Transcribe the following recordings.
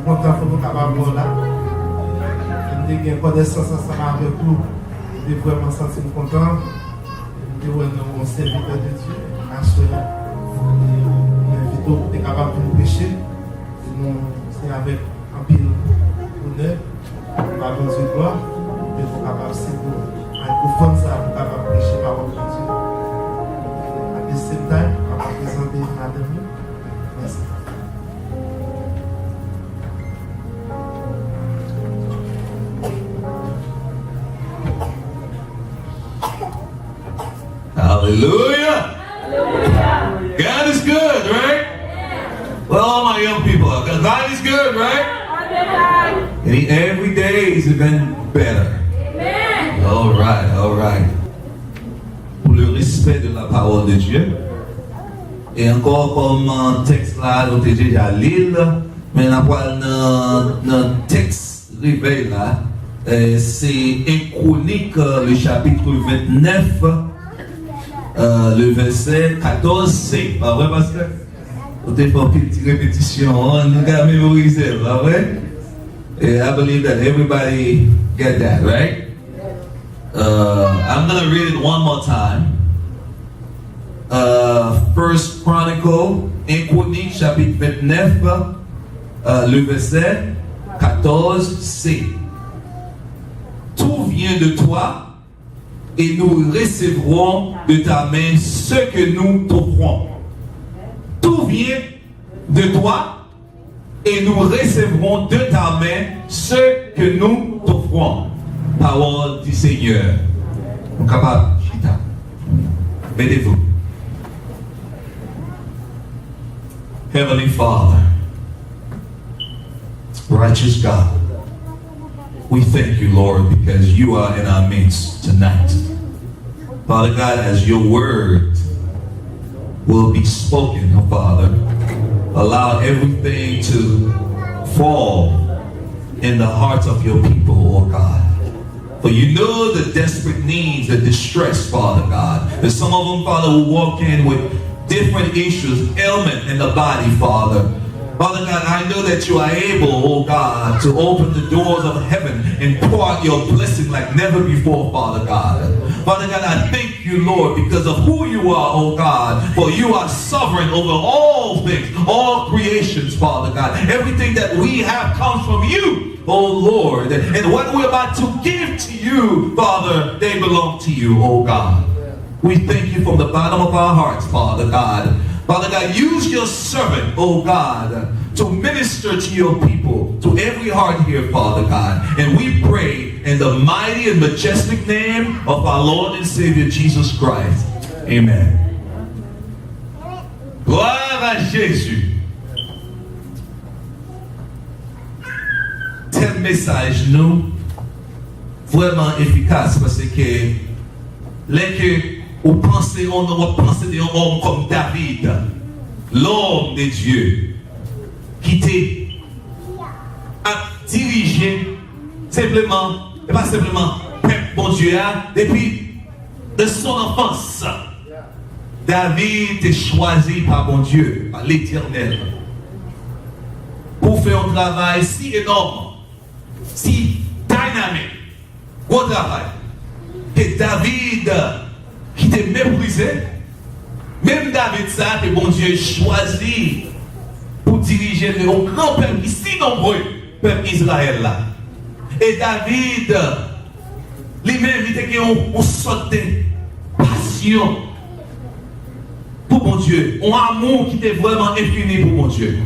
content pour nous capables de là. Je suis connaissance ensemble avec vous. Je suis vraiment senti content. Je suis un serviteur de Dieu. Je suis capable de nous pécher. C'est avec un pile honneur. Par Dieu de gloire. Je suis capable de microphone ça pour capable de prêcher par votre Dieu. À the same time, on va présenter madame. Merci. Hallelujah. Hallelujah. God is good, right? Well, all my young people, God is good, right? And every day has been better. Amen. All right, all right. Pour le respect de la parole de Dieu. Et encore comme un texte là, nous avons déjà lu, mais dans texte réveil là, c'est un chronique, le chapitre 29, le verset 14c. Pas vrai, pasteur? Vous avez fait une petite répétition, on a mémorisé, pas vrai? And I believe that everybody get that, right? I'm going to read it one more time. First Chronicle, un chronique, chapitre 29, le verset 14c. Tout vient de toi, et nous recevrons de ta main ce que nous t'offrons. Tout vient de toi, et nous recevrons de ta main ce que nous t'offrons. Parole du Seigneur. Nous sommes capables, Chita. Mettez-vous. Heavenly Father, righteous God, we thank you, Lord, because you are in our midst tonight. Father God, as your word will be spoken, oh Father, allow everything to fall in the hearts of your people, oh God. For you know the desperate needs, the distress, Father God. There's some of them, Father, who walk in with different issues, ailment in the body, Father. Father God, I know that you are able, oh God, to open the doors of heaven and pour out your blessing like never before, Father God. Father God, I thank you, Lord, because of who you are, oh God, for you are sovereign over all things, all creations, Father God. Everything that we have comes from you, oh Lord. And what we're about to give to you, Father, they belong to you, oh God. We thank you from the bottom of our hearts, Father God. Father God, use your servant, oh God, to minister to your people, to every heart here, Father God. And we pray in the mighty and majestic name of our Lord and Savior, Jesus Christ. Amen. Gloire à Jésus. Tel message, nous, vraiment efficace, parce que on pensait de un homme comme David, l'homme de Dieu, qui était à diriger simplement, et pas simplement, bon Dieu, depuis de son enfance. David est choisi par bon Dieu, par l'Éternel, pour faire un travail si énorme, si dynamique, gros travail, que David qui était méprisé, même David ça que bon Dieu choisi pour diriger le grand peuple si nombreux, peuple Israël là. Et David lui-même il était une sorte de passion pour mon Dieu, un amour qui était vraiment infini pour mon Dieu.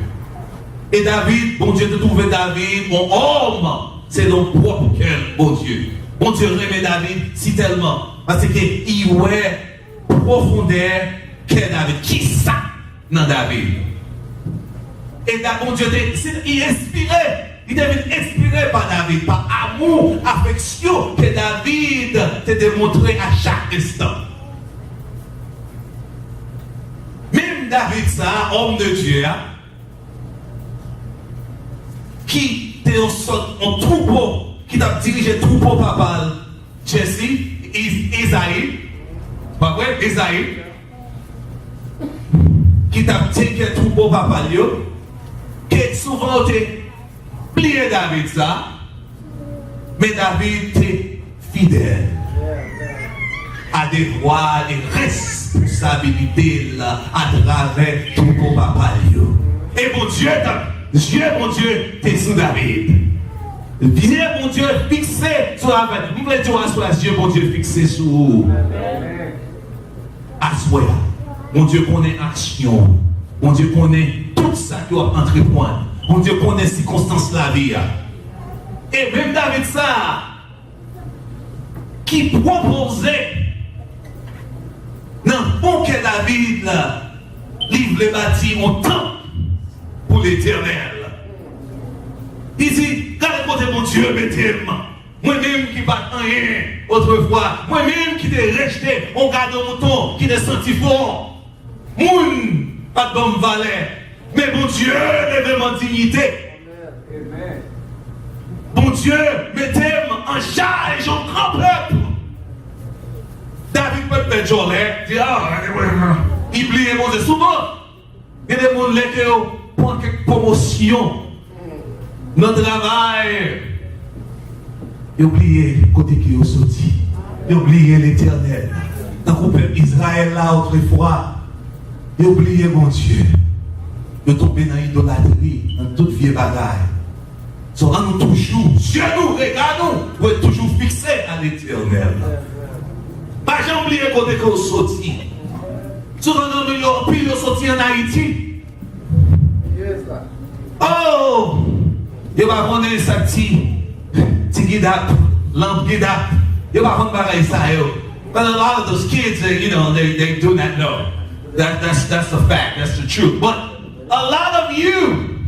Et David, bon Dieu te trouvé David, mon homme, c'est ton propre cœur, bon Dieu. Bon Dieu remet David si tellement. Parce qu'il voit profondeur qu'est David. Qui ça dans David? Et bon Dieu, il est inspiré. Il devait être inspiré par David, par amour, affection que David t'a démontré à chaque instant. Même David, ça, homme de Dieu, qui était en troupeau, qui t'a dirigé troupeau papal, Jesse, Isaïe, pas vrai, Isaïe, qui t'a dit que troupeau papal, qui souvent été plié David ça. Mais David était fidèle à des droits et responsabilités là, à travers tout mon papa. Et mon Dieu, mon Dieu, t'es sous David. Dieu, mon Dieu, fixé sur la vie. Vous voulez dire à Dieu, mon Dieu, fixé sur vous. Assoya. Mon Dieu connaît action. Mon Dieu connaît tout ça qui va entreprendre. Mon Dieu connaît les circonstances de la vie. Et même David ça, qui proposait, dans le fond que David livre les bâtiments temps pour l'éternel. Il dit, regardez mon Dieu, mettez-moi. Moi-même qui bat rien autrefois, moi-même qui t'ai rejeté, on garde mon mouton, qui t'ai senti fort. Moun, pas de bon valet. Mais mon Dieu, levez ma dignité. Amen. Mon Dieu, mettez-moi en charge au grand peuple. David peut être jolet, dit, il plie mon Dieu. Souvent, il y a des gens qui ont quelques promotions. Notre travail, ils ont oublié côté qui est sorti. Ils ont oublié l'éternel. Dans le peuple Israël là autrefois, ils ont oublié mon Dieu. Ils ont tombé dans l'idolâtrie, dans toute vieille bagaille. So, nous toujours, Dieu nous regarde, nous, pour être toujours fixé à l'éternel. Pas jamais oublié côté qui est sorti. Souvent dans New York, puis ils sont sortis en Haïti. Oh! Il va prendre ça petit guidap, lampe guidap. Il va prendre pareil ça. But a lot of those kids, you know, they do not know. That's the fact. That's the truth. But a lot of you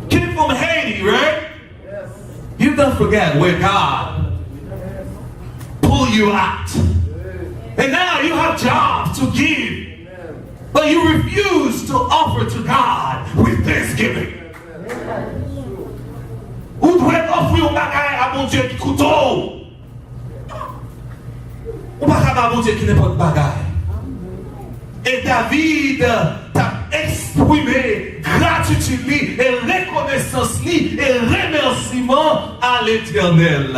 came from Haiti, right? Yes. You don't forget where God pulled you out, and now you have jobs to give, but you refuse to offer to God with thanksgiving. Ou doit offrir un bagage à mon Dieu qui couteau. Ou pas à mon Dieu qui n'est pas de bagage. Et David t'a exprimé gratitude et reconnaissance et remerciement à l'Éternel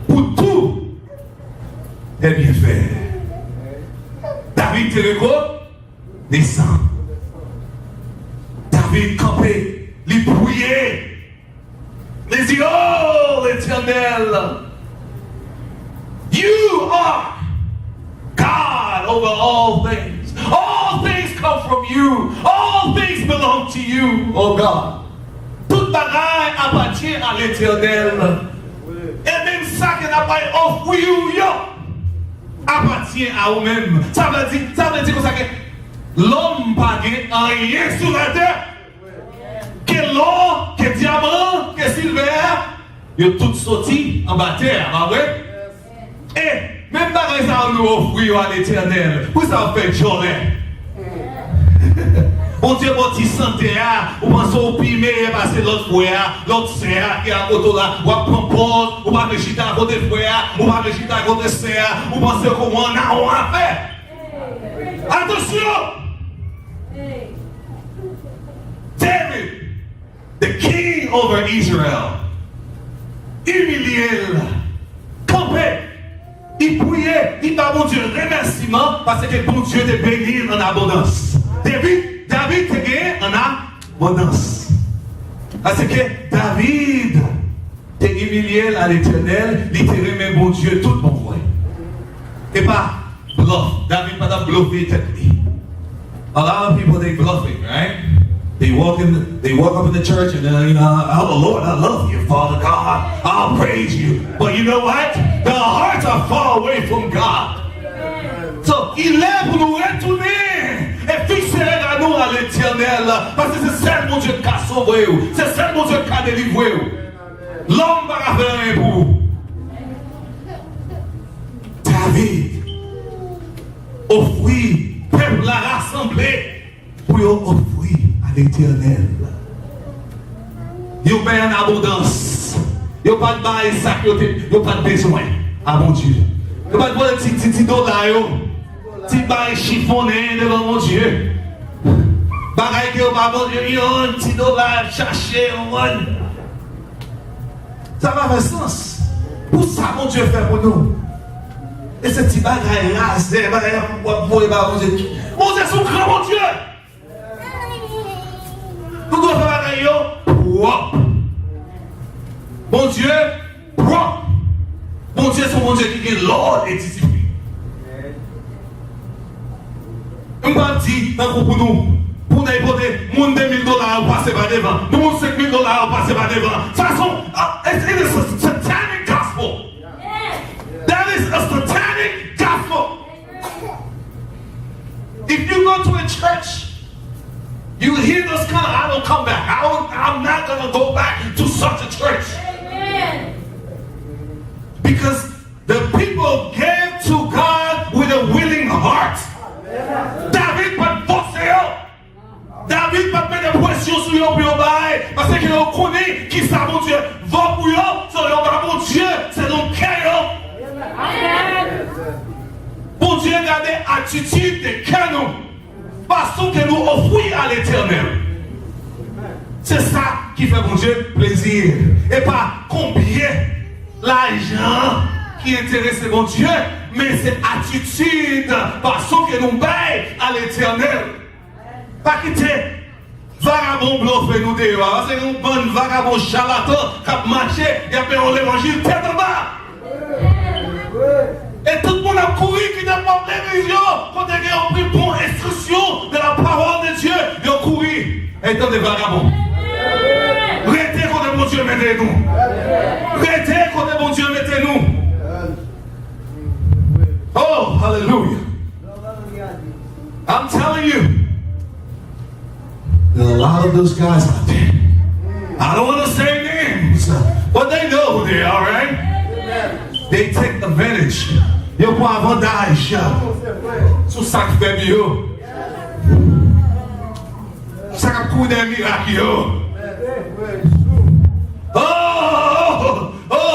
pour tout les bienfaits. David te descend. David campé, il priait. Il dit, oh l'Éternel, you are God over all things. All things come from you. All things belong to you, oh God. Toute bagaille appartient à l'Éternel. Et même ça qui n'a pas offert, appartient à vous-même. Ça veut dire que l'homme n'a rien sur la terre. Que l'or, que diamant, que silver, ils ont tout sorti en bas terre, pas vrai? Et même pas ça nous offrir à l'Éternel. Vous ça fait journée. Bon Dieu, bon petit santé, ou pensez au pimé, passer l'autre frère, l'autre sœur qui est à côté là, ou à prendre pause, ou à me chiter à côté frère, ou à me chiter à côté sœur, ou pensez comment on a fait. Attention! David, the king over Israel, humilié, campé, il priait, il t'a bon Dieu remerciement parce que bon Dieu te béni en abondance. David te gagné en abondance. Parce que David te humilié à l'Éternel, il te remet bon Dieu tout bon vrai. Et pas bluff. David pas bluffé tête. A lot of people they bluffing, right? They walk up in the church and oh Lord, I love you, Father God. I'll praise you. But you know what? Their hearts are far away from God. So, il est pour nous retourner et fixer à nous à l'Éternel. Parce que c'est seul mon Dieu qui a sauvé. C'est seul mon Dieu qui a délivré. L'homme va faire rien pour vous. David offrit, peuple l'a rassemblé pour offrir à l'Éternel. Il y a en abondance. Il n'y a pas de bail, il n'y a pas de besoin. À mon Dieu. Il n'y a pas de petit dollar. Petit bail chiffonné devant mon Dieu. Bagaille que mon Dieu, il y a un petit dollar cherché. Ça va faire sens. Pour ça, mon Dieu fait pour nous. Et ce petit bagage rasé, mon Dieu, c'est un grand mon Dieu. Nous devons faire bagage propre. Mon Dieu, propre. Mon Dieu, c'est mon Dieu qui est l'ordre et discipline. On va dire, pour nous, pour nous aider, mon $2,000 passer par devant, mon $5,000 passer par devant. De toute façon, it is a satanic gospel. That is a satanic gospel. If you go to a church, you hear this kind of, I don't come back. I'm not going to go back to such a church. Because the people gave to God with a willing heart. David pas forcé. David pas mettre de pression sur eux pour bailler parce qu'il connaît qui ça mon Dieu va pour eux, c'est mon Dieu, c'est donc cœur. Bon Dieu garder attitude de canon parce que nous offrons à l'Éternel. C'est ça qui fait mon Dieu plaisir et pas combien l'argent qui intéresse mon Dieu, mais c'est attitude parce que nous baillons à l'Éternel. Pas quitter vagabond bluffé nous dehors, parce que nous bon vagabond charlatan qui a marché et a fait l'évangile tête en bas. Et tout le monde a couru qui n'a pas l'église, quand ils ont pris bonne instruction de la parole de Dieu, ils ont couru. Étant des vagabonds. Restez quand mon Dieu mettez-nous. Restez quand mon Dieu mettez-nous. Oh, hallelujah. I'm telling you, there are a lot of those guys out there. I don't want to say names, but they know who they are, right? They take advantage. Yo prend avantage sur ça qui fait mieux. Ça qui coûte des miracles. Oh,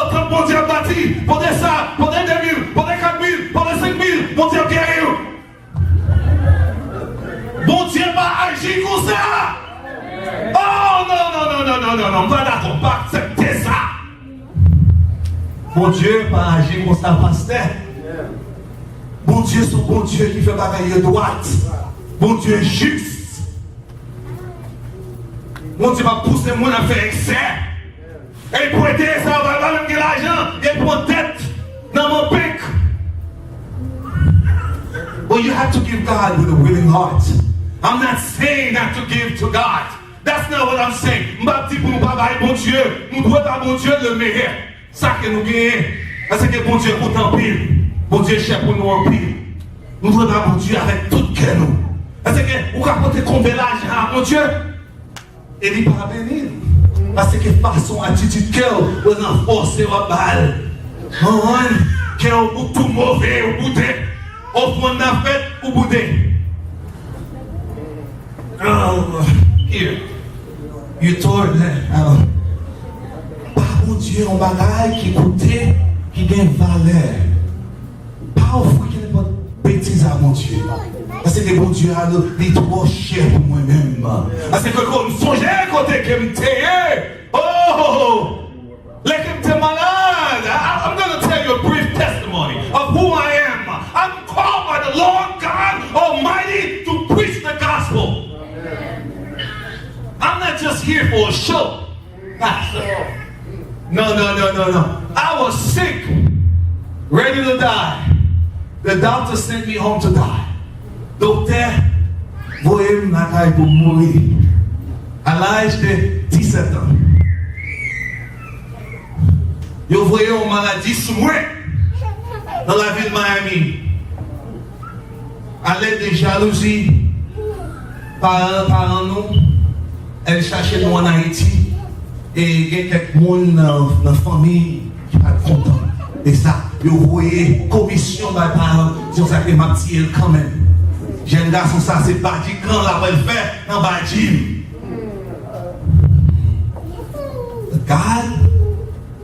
tout le monde a bâti. Pendant ça, pendant 2000, pendant 4000, pendant 5000, mon Dieu a guéri. Mon Dieu va agir comme ça. Oh non, on va d'accord, pas accepter ça. Mon Dieu va agir comme ça, pasteur. Mon Dieu, c'est bon Dieu qui fait bagaille droite. Mon Dieu est juste. Mon Dieu va pousser moi à faire excès. Et pour aider ça, on va même l'argent. Et pour tête dans mon bec. Well, you have to give God with a willing heart. I'm not saying not to give to God. That's not what I'm saying. Je ne dis pas pour nous pas bon Dieu. Nous devons pas bon Dieu le meilleur. Ça que nous gagnons. Parce que bon Dieu pour tant pile. Bon Dieu cher pour nous en pile. Nous devons pas bon Dieu avec tout cœur nous. Parce que vous rapportez combien l'argent à mon Dieu. Et il va bénir. Parce que façon attitude cœur, vous en forcez à balle. Cœur tout mauvais au bout de. Au fond de la fête au bout de. Here. You told that. Pas mon Dieu, un bagage qui coûtait, qui gagne valeur. Pas au fond qui n'est pas bêtise à mon Dieu. Parce que mon Dieu a dit trop cher pour moi-même. Parce que comme songe côté que me t'es. Oh! Like I'm malade. I'm going to tell you a brief testimony of who I am. I'm called by the Lord God Almighty to preach the gospel. I'm not just here for a show. No. I was sick, ready to die. The doctor sent me home to die. Docteur, voyez ma caille pour mourir. À l'âge de 17 ans. Vous voyez une maladie sous moi dans la ville de Miami. À l'aide de jalousie, par nous, elle cherchait nous en Haïti. Et il y a quelques monde dans la famille qui n'est pas content. Et ça, vous voyez, commission de parents, c'est ça que m'a dit quand même. Jeune garçon, ça, c'est Badi quand la va le faire dans Badi. God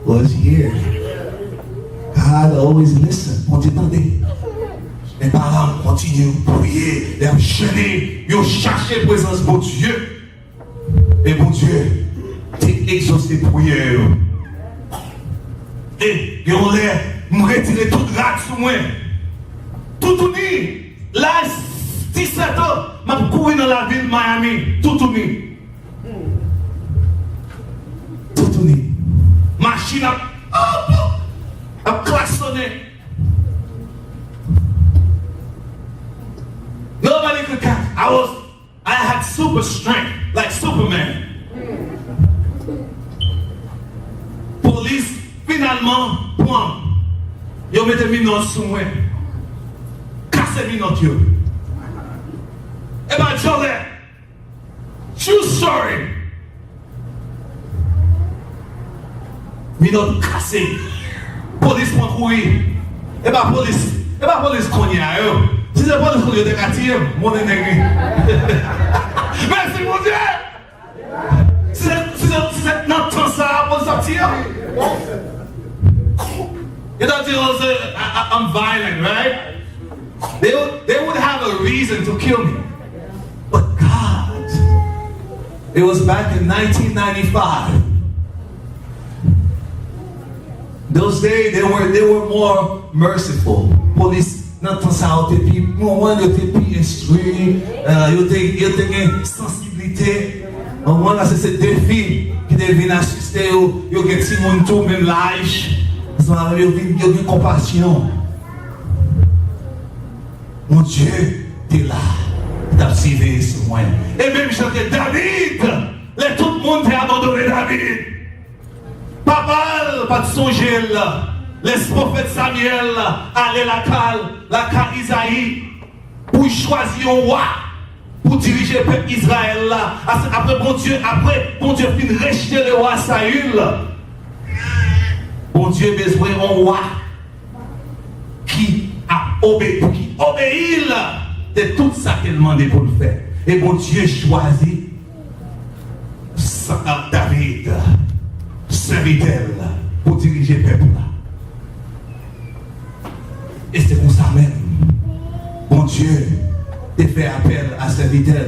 was here. God always listened. On dit, attendez. Les parents continuent de prier, de jeûner, de chercher la présence de Dieu. Et bon Dieu, t'es exaucé prière. Et on me retirer tout drague sur moi. Tout dit. Là, 17 ans, je couru dans la ville de Miami. Tout dit. Machine a klaxonné. Nobody could catch. I had super strength, like Superman. Police, finalement, point. Yo mette mes notes sur moi. Casse mes notes, yo. Eh ben, Jolet, true story. Mes notes cassées. Police point courir. Eh ben, police cogné à eux. Si c'est pas le police de quartier, mon négri. Merci, mon Dieu. Si c'est notre temps ça pour sortir. You know, I'm violent, right? They would have a reason to kill me. But God, it was back in 1995. Those days, they were more merciful. Police, not to say they plus instruits, ils étaient sensibilité. Au moins, là, c'est ces défis qui deviennent assister, ils ont des gens tout même l'âge. Ils ont une compassion. Mon Dieu, t'es là. T'as suivi ce moi. Et même chanter David. Tout le monde t'a abandonné David. Papa, pas de songer là. Les prophètes Samuel allaient la cale Isaïe pour choisir un roi pour diriger le peuple Israël là. Après bon Dieu finit rejeter le roi Saül. Bon Dieu besoin d'un roi qui obéit de tout ça qu'il demandait pour le faire. Et bon Dieu choisit David, serviteur pour diriger le peuple là. Et c'est pour ça même. Bon Dieu te fait appel à serviteur.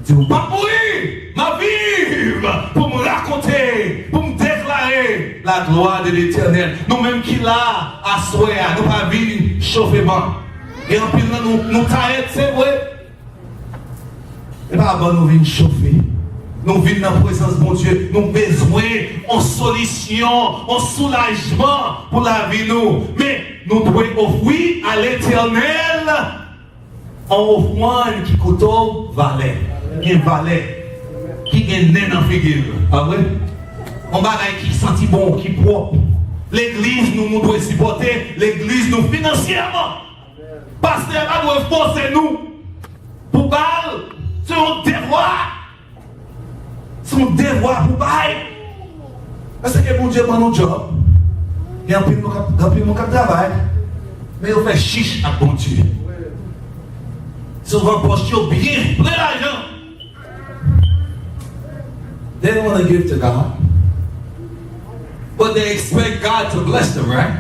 Tu ne pas mourir, ma vie, pour me raconter, pour me déclarer la gloire de l'Éternel. Nous-mêmes qui là, à souhait, nous pas venir chauffer bon. Et en plus, nous taillons, c'est vrai. Et pas bon, nous venons chauffer. Nous venons dans la présence de mon Dieu. Nous avons besoin en solution, en soulagement pour la vie. Mais nous devons offrir à l'Éternel en offrande qui coûte valet. Qui est valet. Qui est né dans la figure. Ah ouais? On va qui sentit bon, qui propre. L'église nous devons supporter. L'église nous financièrement. Pasteur va nous forcer nous. Pour balle, c'est un devoir. Son devoir pour bailler. Parce que mon Dieu prend nos jobs. Et en plus, nous travail. Mais on fait chiche à bon Dieu. Souvent, posture bien, plein d'argent. They don't want to give to God. But they expect God to bless them, right?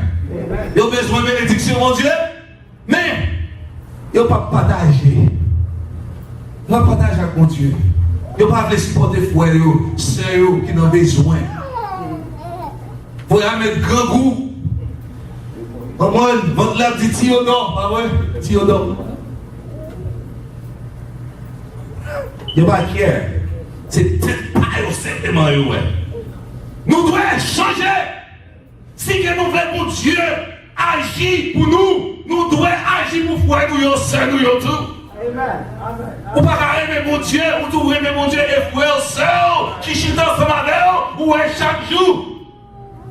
Ils ont besoin de bénédiction, mon Dieu. Mais, ils n'ont pas partagé. Ils n'ont pas partagé avec mon Dieu. Ils n'ont pas voulu supporter frères, sœurs qui ont besoin. Il faut mettre grand goût. Comment votre lèvre dit Théodore, pas vrai? Théodore. Il n'y a pas de care. C'est peut-être pas simplement eux. Nous devons changer. Si nous voulons mon Dieu agir pour nous, nous devons agir pour frères, nous, sœurs, nous, tout. Ou pas aimer mon Dieu, ou tout aimer mon Dieu et frère, sœur, qui chute ensemble avec eux, ou chaque jour.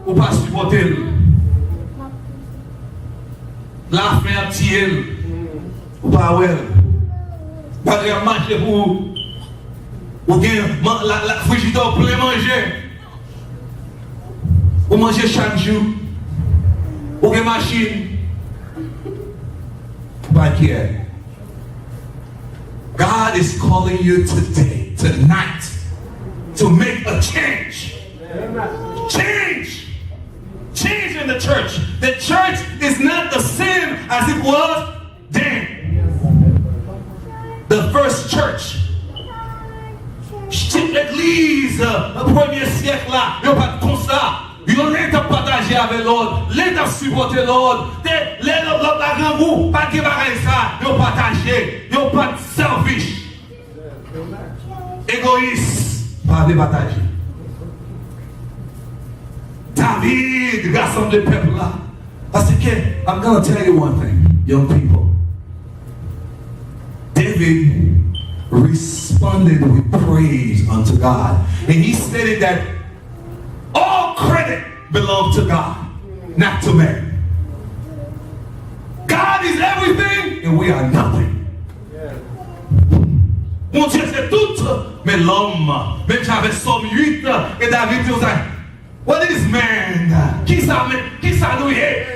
Ou pas supporter. La fin à tirer. Ou pas ouais. Pas de marcher pour. Ou bien la frigidaire plein manger. Ou manger chaque jour. Ou bien machine. Pas qui est. God is calling you today, tonight, to make a change. Change. Change in the church. The church is not the same as it was then. The first church. L'église, le premier siècle là, il n'y a pas de comme ça. Il y a rien à partager avec l'autre, les t'a supporté l'autre, les l'autre la grand goût, pas de bagaille ça, ils partagé, ils pas selfish. Égoïste, pas de partager. David, rassemble le peuple là. Parce que, I'm going to tell you one thing, young people. David responded with praise unto God. And he stated that all credit belongs to God, not to man. God is everything and we are nothing. Mon Dieu, c'est tout, mais l'homme, même j'avais Somme 8, et David dit, what is man? Qui ça nous est?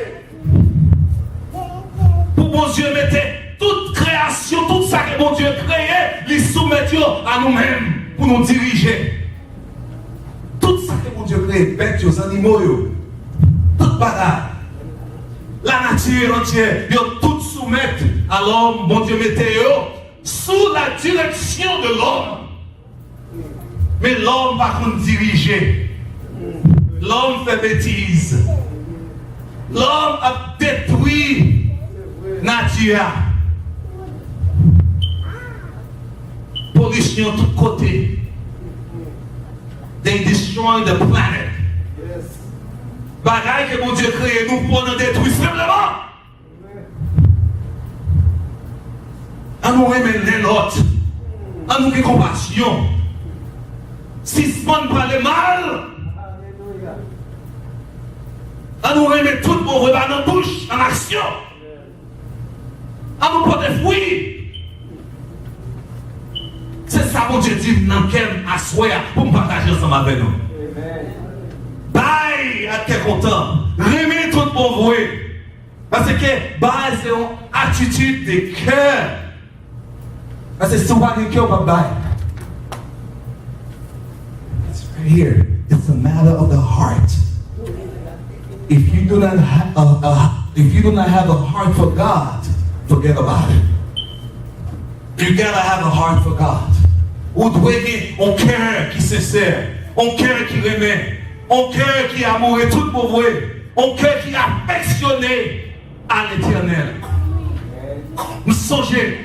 Pour mon Dieu mettait toute création, tout ça que mon Dieu créé, les soumettre à nous-mêmes pour nous diriger. Tout ça que mon Dieu créé, bêtes, les animaux, toute bagarre. La nature entière, ils tout soumettre à l'homme, mon Dieu mettait sous la direction de l'homme. Mais l'homme va nous diriger. L'homme fait bêtise. L'homme a détruit la nature. Pollution de tous côtés. They destroy the planet. Bagaille que mon Dieu crée, nous pour nous détruire simplement. À nous aimer les autres. À nous avoir compassion. Si ce monde parle mal, à nous remettre tout le monde dans la bouche, en action. À nous porter fruits. C'est ça mon Dieu dit dans quel assoir pour me partager ensemble avec nous. Bye à quel content. Remettre tout le monde vrai. Parce que bye c'est une attitude de cœur. Parce que c'est pas de cœur pas bye. It's right here. It's a matter of the heart. If you do not have a heart for God, forget about it. You gotta have a heart for God. Vous devez avoir un cœur qui est sincère, un cœur qui remet, un cœur qui est amoureux tout pour vous, un cœur qui est affectionné à l'Éternel. Vous songez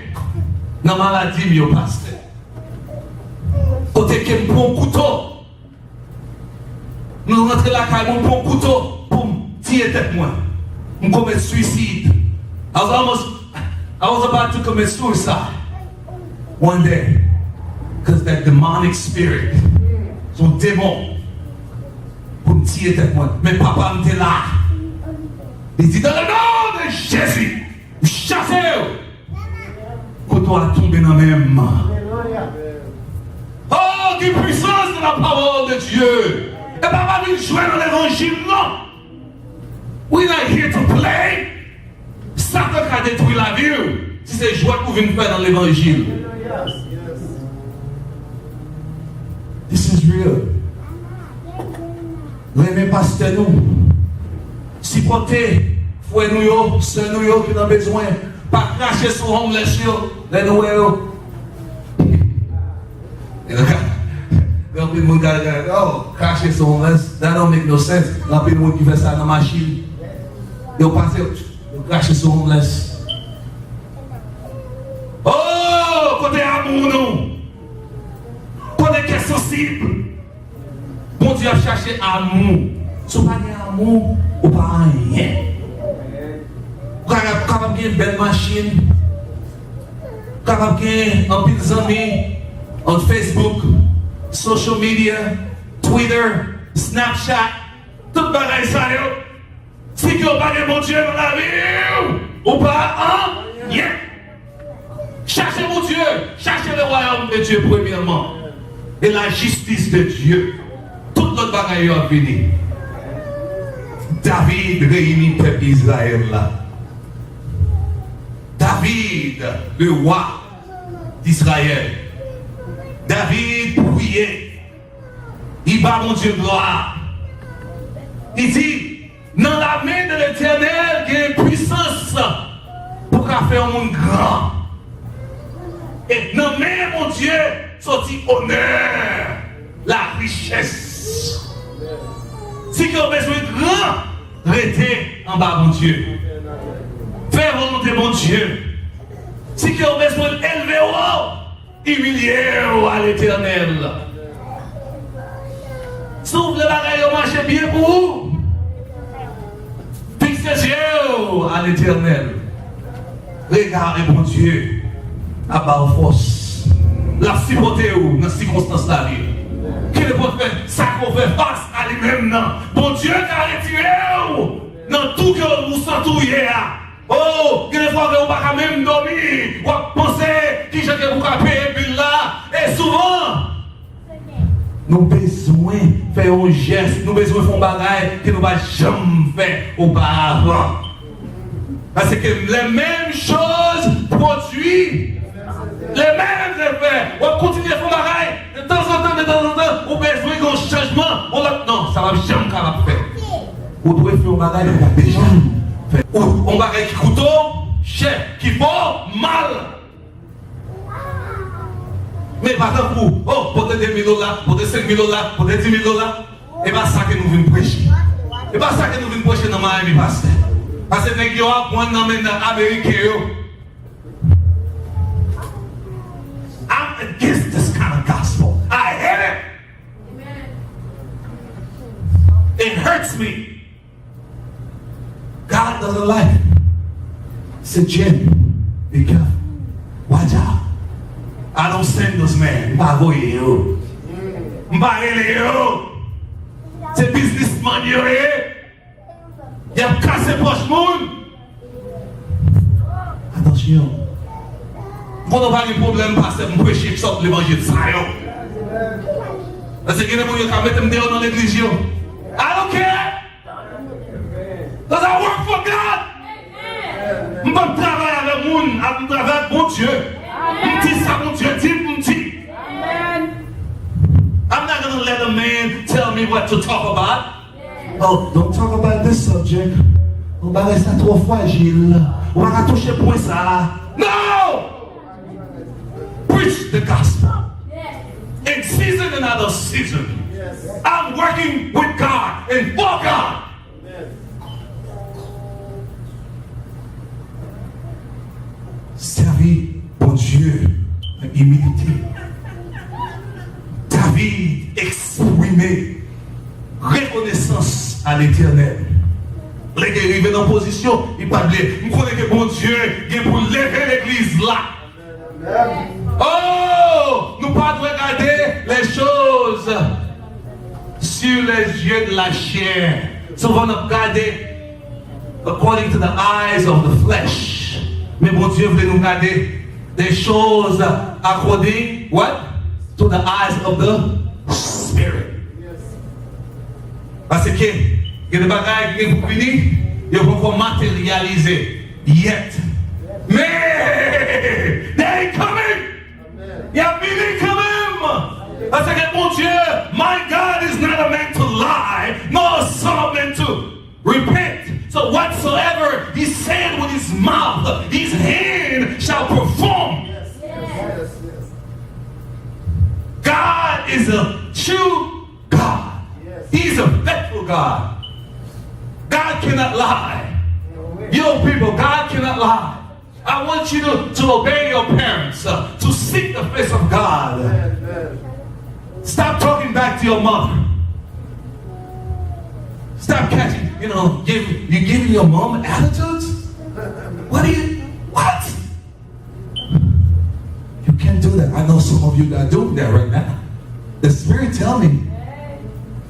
dans la maladie, mon pasteur. Côté qui me prend un couteau, nous rentrons la caille, on prend un couteau. Tirer tête moi, je commets suicide. I was about to commit suicide one day because that demonic spirit, son démon, pour me tirer tête moi. Mais papa me dit là, il dit dans le nom de Jésus, chassez-vous. Quand on a tombé dans mes mains. Oh, quelle puissance de la parole de Dieu! Et papa me jouer dans l'évangile, non! We're not here to play. Satan a détruit la vie. Si c'est joie pour venir faire dans l'évangile. This is real. Les pasteurs nous. Supporter, frères nous, sœurs nous qui ont besoin. Pas cracher sur homeless, les nous. Oh, cracher sur homeless, that don't make no sense. La plus de monde qui fait ça dans la machine. Ils passent, ils crachent sur homeless. Oh, côté amour, nous. Côté qui est sensible. Bon Dieu a cherché amour. Si vous n'avez pas d'amour, vous n'avez pas rien. Vous n'avez pas une belle machine. Vous n'avez pas un petit ami on Facebook, social media, Twitter, Snapchat, tout le bagage ça. Si vous n'avez pas de mon Dieu dans la vie, ou pas, hein? Yeah. Cherchez mon Dieu, cherchez le royaume de Dieu premièrement. Et la justice de Dieu. Tout notre bagaille a fini. David réunit le peuple d'Israël là. David, le roi d'Israël. David priait. Il bat mon Dieu gloire. Il dit, dans la main de l'Éternel, il y a une puissance pour faire un monde grand. Et dans la main de mon Dieu, sorti honneur, la richesse. Si vous avez besoin de grand, rester en bas, mon Dieu. Faire volonté, mon Dieu. Si vous avez besoin d'élever au haut, humilier à l'éternel. Si vous voulez marcher bien pour vous, fixez les yeux à l'éternel. Regardez, mon Dieu, à bas force. La supporter dans les circonstances de la vie. Qu'il peut faire ça qu'on fait face à lui-même. Bon Dieu, qui a retiré dans tout que vous sentez. Oh, qu'il fois que vous ne pouvez même dormir. Vous pensez qui j'ai que vous pouvez payer là. Et souvent, nous avons besoin de faire un geste, nous avons besoin de faire un bagage que nous n'avons jamais fait auparavant. Parce que les mêmes choses produisent les mêmes effets. On continue à faire un bagage, de temps en temps, on a besoin d'un changement. Non, ça ne va jamais faire. Vous devez faire un bagage que vous avez déjà fait. Un bagage qui coûte cher, qui vaut mal. Mais par exemple, pour 2 000 $, pour 5 000 $, pour 10 000 $, et pas ça que nous venons prêcher. Et pas ça que nous venons prêcher dans Miami, pasteur. Parce que nous avons un homme américain. I'm against this kind of gospel. I hate it. It hurts me. God doesn't like it. Say, Jim, be careful. Watch out. I don't send those men. C'est businessman, il a cassé poche monde. Attention. Quand on a un problème, parce que je prêche sur l'évangile. Parce que les gens qui mettent dehors dans l'église. I don't care. Because I work for God. Je travaille avec le monde, je travaille avec mon Dieu. Je dis ça, mon Dieu, dis. I'm not going to let a man tell me what to talk about. Oh, don't talk about this subject. On va rester trop fragile. On va toucher point ça. No! Preach the gospel. In season and out of season. I'm working with God and for God. Servir pour Dieu avec humilité. David exprimait reconnaissance à l'Éternel. Les qui arrivent dans la position, il parlait. Je connais que bon Dieu vient pour lever l'église là. Oh, nous ne pouvons pas regarder les choses sur les yeux de la chair. Souvent nous regardons according to the eyes of the flesh. Mais bon Dieu voulait nous regarder des choses according what? To the eyes of the spirit. Parce que il y a des bagages qui sont finis, ils vont encore matérialiser. Yet. Mais, they ain't coming. Il y a fini quand même. Parce que mon Dieu, my God is not a man to lie, nor a son of man to repent. So whatsoever he said with his mouth, his hand shall perform. God is a true God. He's a faithful God. God cannot lie. Yo, people, God cannot lie. I want you to obey your parents, to seek the face of God. Stop talking back to your mother. Stop catching, you're giving your mom attitudes? What? You can't do that. I know some of you are doing that right now. The Spirit tell me.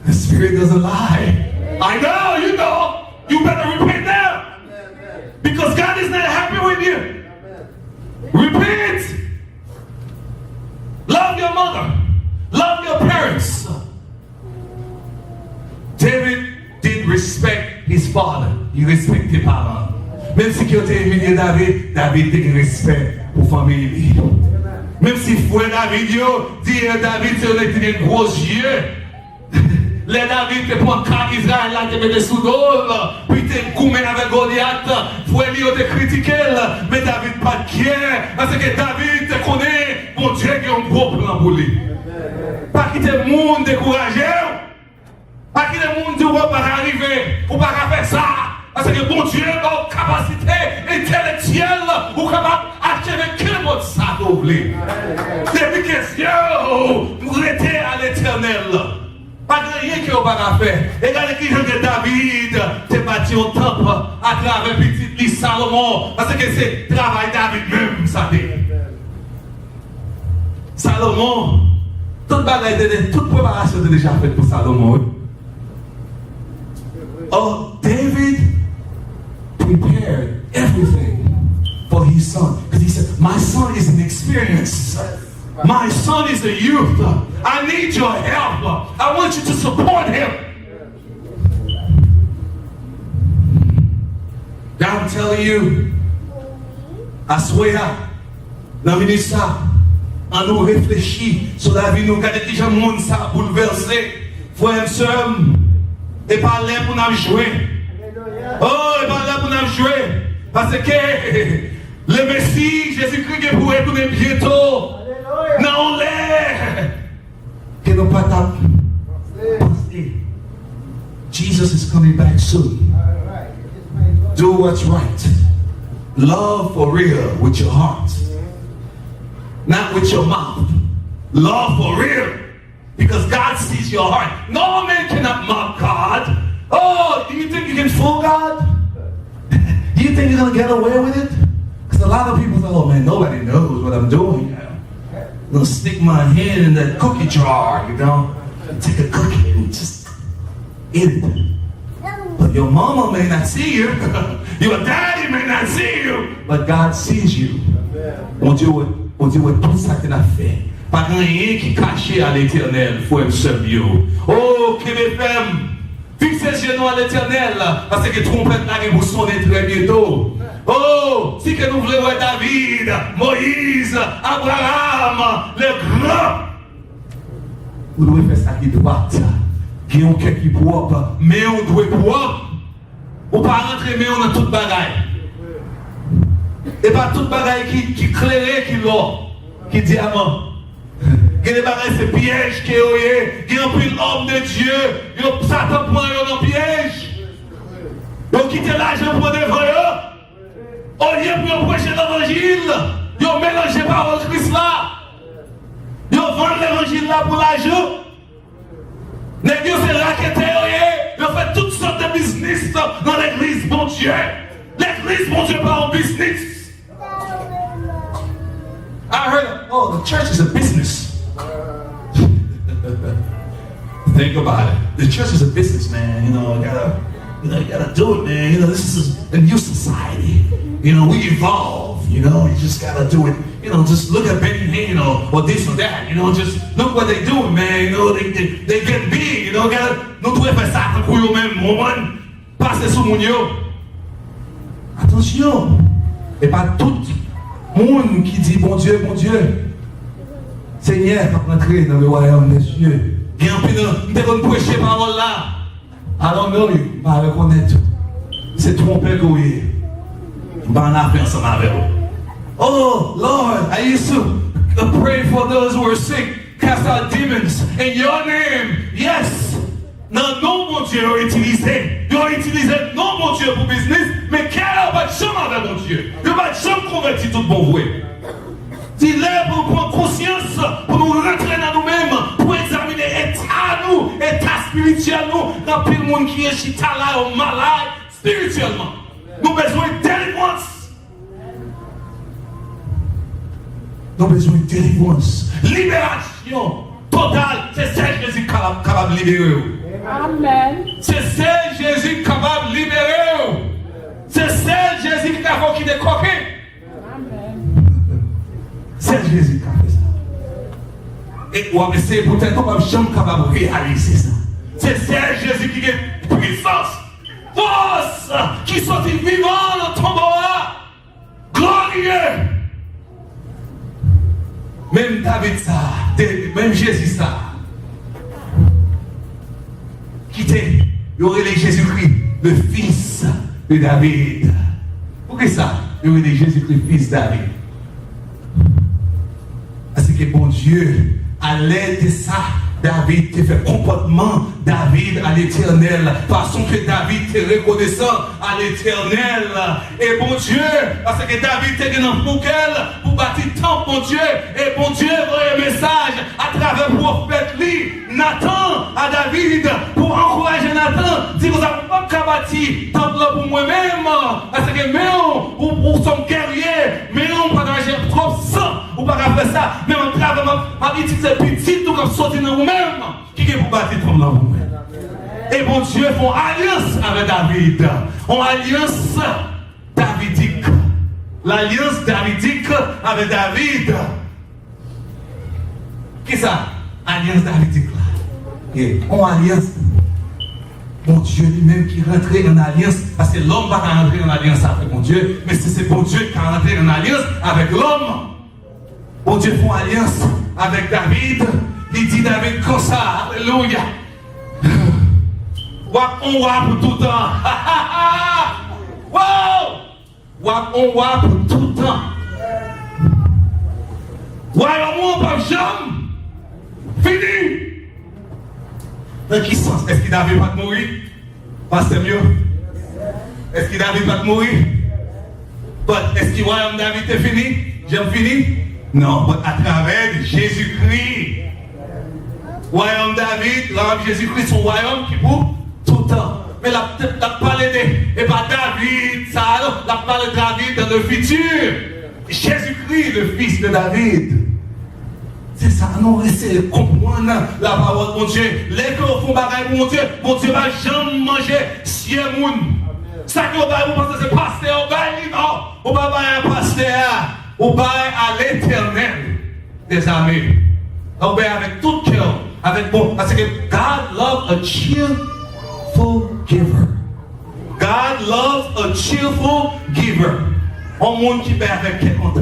The Spirit doesn't lie. I know, you know. You better repent now. Because God is not happy with you. Repent. Love your mother. Love your parents. David did respect his father. He respected his parents. Même si il était humilié David, David did respect pour la famille. Même si frère David dit David c'est un gros yeux. Les David te prend car Israël là te mettait sous l'eau, puis te coumé avec Goliath, frère lui te critiqué, mais David pas de guerre, parce que David te connaît, mon Dieu qui a un gros plan pour lui. Pas quitter le monde découragé, pas quitter le monde nous ne pouvons pas arriver, ou pas faire ça. Parce que bon Dieu a une capacité intellectuelle pour capable acheter quel mot ça doublé. Depuis que Dieu nous était à l'éternel. Pas de rien que vous pas faire. Regardez qui que David s'est bâti au temple à travers petit lit Salomon. Parce que c'est travail David même, ça dit. Salomon, toute préparation est déjà faite pour Salomon. Oh, David prepared everything for his son. Because he said, my son is an experience. My son is a youth. I need your help. I want you to support him. I'm telling you, I swear, dans le ministère, on nous réfléchit sur la vie, nous regardons qui le monde ça bouleversé. Frère et sœur, et pas là pour nous jouer. Oh, et pas là pour nous jouer. Parce que le Messie, Jésus-Christ, est pour retourner bientôt. Non, l'air. Que nous pas penser. Jesus is coming back soon. Do what's right. Love for real with your heart. Not with your mouth. Love for real. Because God sees your heart. No man cannot mock God. Oh, do you think you can fool God? Do you think you're going to get away with it? Because a lot of people say, oh man, nobody knows what I'm doing. I'm going to stick my hand in that cookie jar, you know. Take a cookie and just eat it. But your mama may not see you. Your daddy may not see you. But God sees you. On Dieu voit tout ça que tu as fait. Pas rien qui est caché à l'éternel, frère et oh, KBFM, fixez les genoux à l'éternel, parce que trompette là, vous sonnez très bientôt. Oh, si que nous voulons voir David, Moïse, Abraham, les grands, vous devez faire ça qui doit, qui ont quelque qui propre, mais on doit propre. Ou pas rentrer, mais on a toute bagaille. Et pas toute bagaille qui claire, qui l'or, qui diamant. Il y a des bagages, c'est piège qui est. Il y a un homme de Dieu. Satan prend un piège. Ils ont quitté l'argent pour des voyants. Au lieu de prêcher l'évangile, ils ont mélangé par le Christ là. Ils ont vendu l'évangile là pour l'argent. Les gens se raquettés. Ils ont fait toutes sortes de business dans l'église, bon Dieu. L'église, bon Dieu, pas un business. I heard, oh, the church is a business. Think about it. The church is a business, man. You gotta do it, man. You know, this is a new society. You know, we evolve. You know, you just gotta do it. You know, just look at Benny Hinn or this or that. You know, just look what they doing, man. You know, they get big. You know, nous devons faire ça pour eux même, moment. Passer sous mon yo. Attention, et pas tout le monde qui dit bon Dieu, Seigneur, pour entrer dans le royaume des cieux. Et en plus, nous devons prêcher parole là. Alors, nous, pas reconnaître. C'est tromper que oui. On va faire ensemble avec vous. Oh, Lord, I used to pray for those who are sick, cast out demons in your name. Yes. Non, mon Dieu, ils ont utilisé non, mon Dieu, pour business, mais quel va de chambre avec mon Dieu? Il va de chambre convertir tout bon vrai. Il est pour prendre conscience, pour nous rentrer dans nous-mêmes, pour examiner état spirituel, nous, dans tout le monde qui est chita là, ou malade, spirituellement. Nous avons besoin de délivrance. Nous avons besoin de délivrance. Libération totale, c'est ça que Jésus est capable de libérer. Amen. C'est celle Jésus capable de libérer. C'est celle Jésus qui a fait des coquins. Amen. C'est Jésus qui a fait ça. Et on va essayer peut-être qu'on va jamais capable de réaliser ça. C'est celle Jésus qui a puissance, force, qui sont vivants dans le tombeau là. Glorieux. Même David ça, même Jésus ça. Quitter, il y aurait Jésus-Christ, le fils de David. Pourquoi ça? Il y aurait Jésus-Christ, fils de David. Parce que bon Dieu, à l'aide de ça, David te fait comportement David à l'éternel, façon que David te reconnaissant à l'éternel. Et bon Dieu, parce que David te dans pour pour bâtir temple, bon Dieu, et bon Dieu voit un message à travers le prophète Nathan à David pour encourager Nathan, dire vous n'avez pas qu'à bâtir temple pour moi-même, parce que même ou sommes guerriers, mais on pas d'argent trop sang, ou pas faire ça, mais on travaille ma petite petite tout comme sortir dans vous-même, qui est pour bâtir temple dans vous-même. Et bon Dieu font alliance avec David, une alliance davidique, l'alliance davidique avec David. Qui ça? Alliance davidique là. Et en alliance, mon Dieu lui-même qui rentrait en alliance, parce que l'homme va rentrer en alliance avec mon Dieu, mais c'est bon Dieu qui a rentré en alliance avec l'homme. Bon Dieu fait alliance avec David, il dit David comme ça, alléluia. On va pour tout le temps. Wow! On va pour tout le temps. Voyons-moi par jambe. Fini! Dans quel sens? Est-ce que David va mourir? Pasteur mieux? Est-ce que David va mourir? Est-ce que royaume David est fini? J'aime fini? Non, mais à travers Jésus-Christ. Royaume David, royaume Jésus-Christ, son royaume qui pour tout le temps. Mais la parole de, et pas David, ça, la parole de David dans le futur. Jésus-Christ, le fils de David. C'est ça, nous essayons de comprendre la parole de mon Dieu. Les gens font bagaille pour mon Dieu va jamais manger si un monde. Ça que vous pensez c'est pasteur, non, on va pas un pasteur, on va à l'éternel, des amis. On va avec tout cœur, avec bon, parce que God loves a cheerful giver. God loves a cheerful giver. Un monde qui va avec quel content.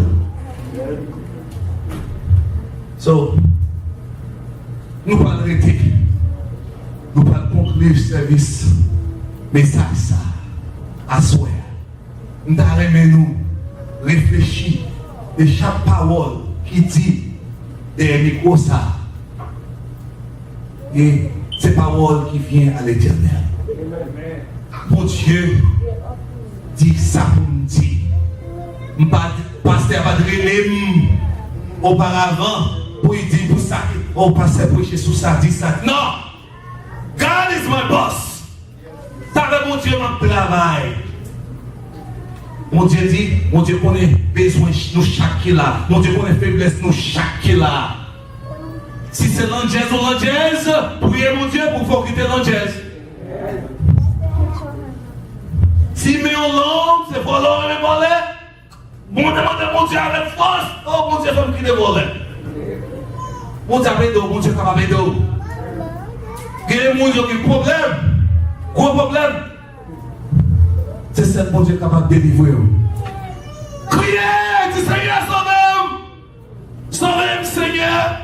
So, nous parlons arrêter. Nous parlons conclure le service. Mais ça, à soi, nous allons réfléchir de chaque parole qui dit des micros ça. Et ces paroles qui viennent à l'éternel. Mon Dieu dit ça pour nous dire. Pasteur va dire auparavant. Pour il dire pour ça, oh pasteur prêcher sous ça, dit ça. Non! God is my boss. Ça veut mon Dieu mon travail. Mon Dieu dit, mon Dieu connaît besoin nous chaque là. Mon Dieu connaît faiblesse nous chaque là. Si c'est l'angèse ou l'angèse, priez mon Dieu pour faire quitter l'angèse. Si mais on l'homme, c'est volant et voler. Bon demande mon Dieu avec force. Oh mon Dieu, faut me quitter voler. Mon Dieu avec d'eau, mon Dieu capable avec d'eau. Quel est mon Dieu qui a un problème? Gros problème. C'est ce mon Dieu capable de délivrer. Criez, dis Seigneur, sauvez-moi. Sauvez-moi, Seigneur.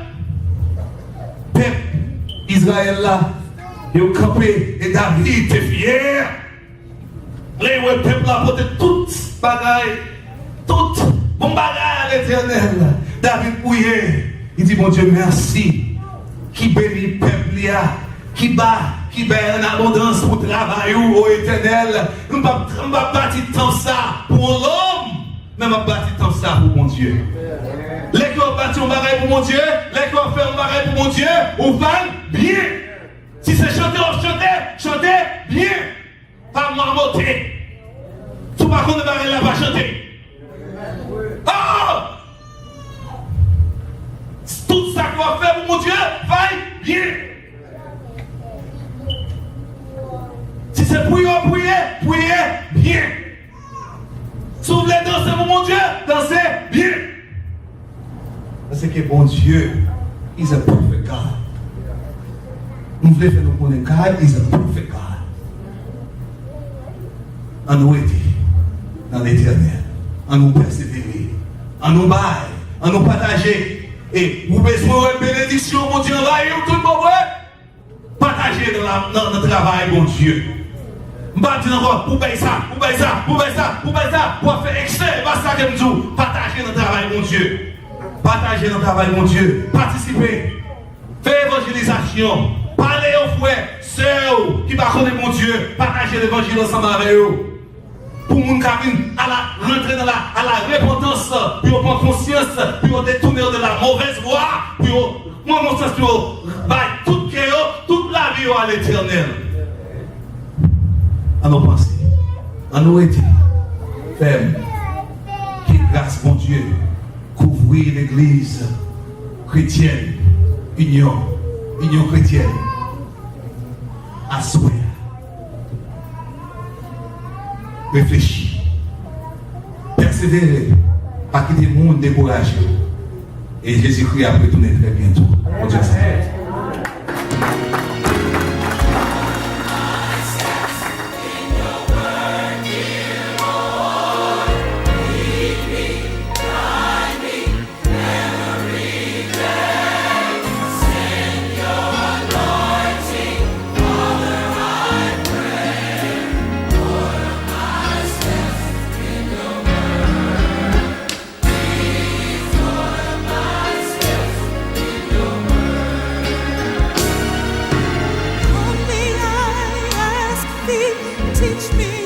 Peuple Israël là, il a campé et David était fier. Le peuple a porté toute bagaille, toute bon bagaille à l'éternel. David priait. Il dit, mon Dieu, merci. Qui bénit le peuple, qui bat en abondance pour travailler au éternel. Nous ne pouvons pas bâtir tant ça pour l'homme, mais nous ne pouvons pas bâtir tant ça pour mon Dieu. Les qui ont bâti un bagage pour mon Dieu, les qui ont fait un bagage pour mon Dieu, on va bien. Si c'est chanter, on chantez bien. Pas marmotter. Tout par contre, on ne va pas chanter. Oh! Tout ça qu'on va faire pour mon Dieu, va bien. Si c'est prier, priez bien. Si vous voulez danser pour mon Dieu, dansez bien. Parce que bon Dieu, is a perfect God. Nous voulons faire nous connaître God is a perfect God. En nous aider dans l'éternel, en nous persévérer, en nous bailler, en nous partager. Et vous besoin de bénédiction, mon Dieu, là, tout le monde, partager dans le travail, mon Dieu. Je ne vais pas dire encore, pour payer ça, pour faire excès, pas ça que nous disons, partager dans le travail, mon Dieu. Partager dans le travail, mon Dieu. Participer. Fais évangélisation. Parlez aux frères, sœurs qui connaissent mon Dieu. Partagez l'évangile ensemble avec eux. Pour mon cabine, à la rentrer à la repentance, pour prendre conscience, pour détourner de la mauvaise voie, pour mon sens, pour toute la vie à l'éternel. À nos pensées, à nos idées, fermes, qui grâce mon Dieu, couvrir l'église chrétienne, union chrétienne, à souhait. Réfléchis, persévérer, pas quitter le monde découragé. Et Jésus-Christ a retourné très bientôt. Mon Dieu, Teach me